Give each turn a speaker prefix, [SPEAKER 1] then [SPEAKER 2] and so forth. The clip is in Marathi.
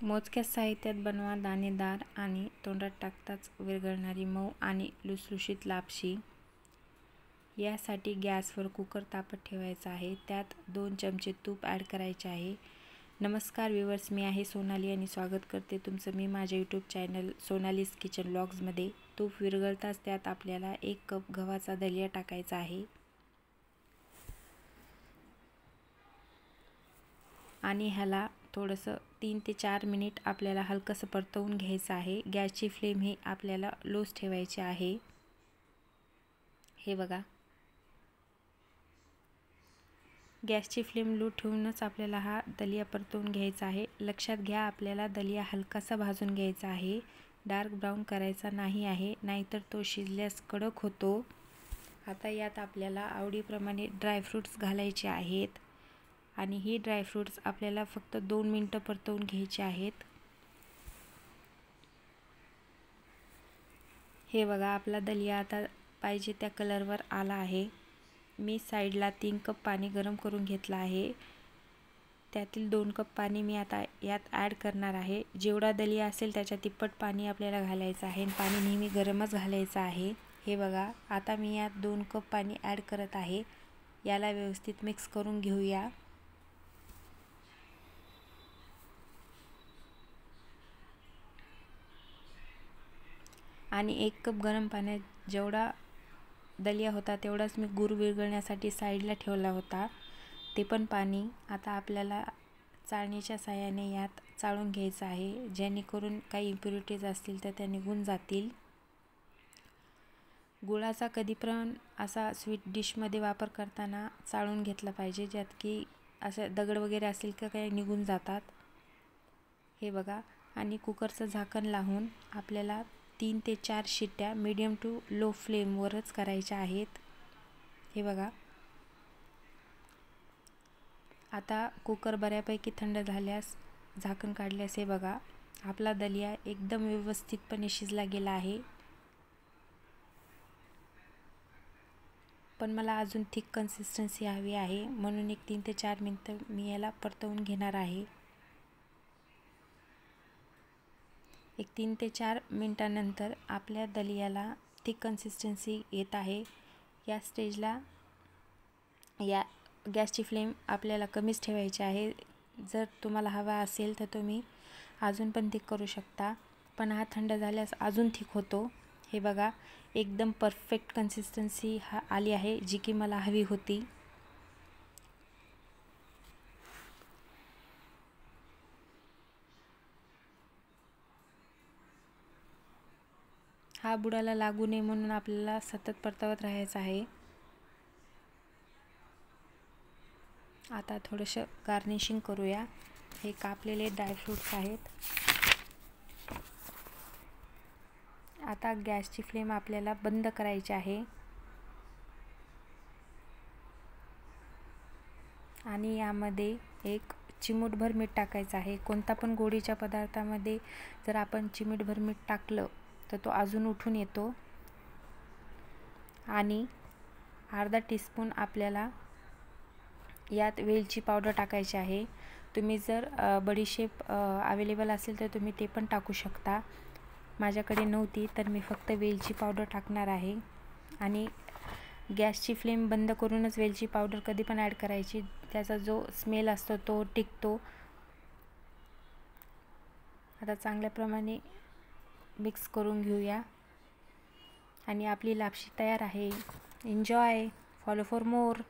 [SPEAKER 1] मोजक्या साहित्यात बनवा दाणेदार आणि तोंडात टाकताच विरघळणारी मऊ आणि लुसलुशीत लापशी। यासाठी गॅसवर कुकर तापत ठेवायचा आहे। त्यात 2 चमचे तूप ॲड करायचे आहे। नमस्कार व्ह्यूअर्स, मी आहे सोनाली आणि स्वागत करते तुमचं मी माझ्या यूट्यूब चॅनल सोनालीज किचन व्लॉग्समध्ये। तूप विरघळताच त्यात आपल्याला 1 कप गव्हाचा दलिया टाकायचा आहे आणि ह्याला थोडंसं 3 ते 4 मिनिट आपल्याला हलकंसं परतवून घ्यायचं आहे। गॅसची फ्लेम ही आपल्याला लोच ठेवायची आहे। हे बघा, गॅसची फ्लेम लो ठेवूनच आपल्याला हा दलिया परतवून घ्यायचा आहे। लक्षात घ्या, आपल्याला दलिया हलकासा भाजून घ्यायचा आहे, डार्क ब्राऊन करायचा नाही आहे, नाहीतर तो शिजल्यास कडक होतो। आता यात आपल्याला आवडीप्रमाणे ड्रायफ्रूट्स घालायचे आहेत आणि ही ड्रायफ्रूट्स आपल्याला फक्त 2 मिनिटं परतवून घ्यायचे आहेत। हे बघा, आपला दलिया आता पाहिजे त्या कलरवर आला आहे। मी साईडला 3 कप पाणी गरम करून घेतलं आहे। त्यातील 2 कप पाणी मी आता यात ॲड करणार आहे। जेवढा दलिया असेल त्याच्या तिप्पट पाणी आपल्याला घालायचं आहे। पाणी नेहमी गरमच घालायचं आहे। हे बघा, आता मी यात 2 कप पाणी ॲड करत आहे। याला व्यवस्थित मिक्स करून घेऊया। आणि 1 कप गरम पाण्यात जेवढा दलिया होता तेवढाच मी गूळ विरघळण्यासाठी साईडला ठेवला होता। ते पण पाणी आता आपल्याला चाळणीच्या साहाय्याने यात चाळून घ्यायचं आहे, जेणेकरून काही इम्प्युरिटीज असतील तर त्या निघून जातील। गुळाचा कधी पण असा स्वीट डिशमध्ये वापर करताना चाळून घेतला पाहिजे, ज्यात की असं दगड वगैरे असतील का काही निघून जातात। हे बघा, आणि कुकरचं झाकण लावून आपल्याला 3 ते 4 शिट्ट्या मीडियम टू लो फ्लेमवरच करायच्या आहेत। हे बघा, आता कुकर बऱ्यापैकी थंड झाल्यास झाकण काढल्यास हे बघा, आपला दलिया एकदम व्यवस्थितपणे शिजला गेला आहे। पण मला अजून थिक कन्सिस्टन्सी हवी आहे, म्हणून 3 ते 4 मिनिटं मी याला परतवून घेणार आहे। 3 ते 4 मिनिटांनंतर आपल्या दलियाला थिक कन्सिस्टन्सी येत आहे। या स्टेजला या गॅसची फ्लेम आपल्याला कमीच ठेवायची आहे। जर तुम्हाला हवा असेल तर तुम्ही अजून पण थिक करू शकता, पण हा थंड झाल्यास अजून थिक होतो। हे बघा, एकदम परफेक्ट कन्सिस्टन्सी आली आहे, जी की मला हवी होती। हा बुडाला लागू नये म्हणून आपल्याला सतत परतवत राहायचं आहे। आता थोडंसं गार्निशिंग करूया। हे कापलेले ड्रायफ्रूट्स आहेत। आता गॅसची फ्लेम आपल्याला बंद करायची आहे आणि यामध्ये 1 चिमूटभर मीठ टाकायचं आहे। कोणता पण गोडीच्या पदार्थामध्ये जर आपण चिमूटभर मीठ टाकलं तर तो अजून उठून येतो। आणि अर्धा टीस्पून आपल्याला यात वेलची पावडर टाकायची आहे। तुम्ही जर बडीशेप अवेलेबल असेल तर तुम्ही ते पण टाकू शकता। माझ्याकडे नव्हती तर मी फक्त वेलची पावडर टाकणार आहे। आणि गॅसची फ्लेम बंद करूनच वेलची पावडर कधी पण ॲड करायची, त्याचा जो स्मेल असतो तो टिकतो। आता चांगल्याप्रमाणे मिक्स करून घेऊया आणि आपली लापशी तयार आहे। Enjoy, follow for more.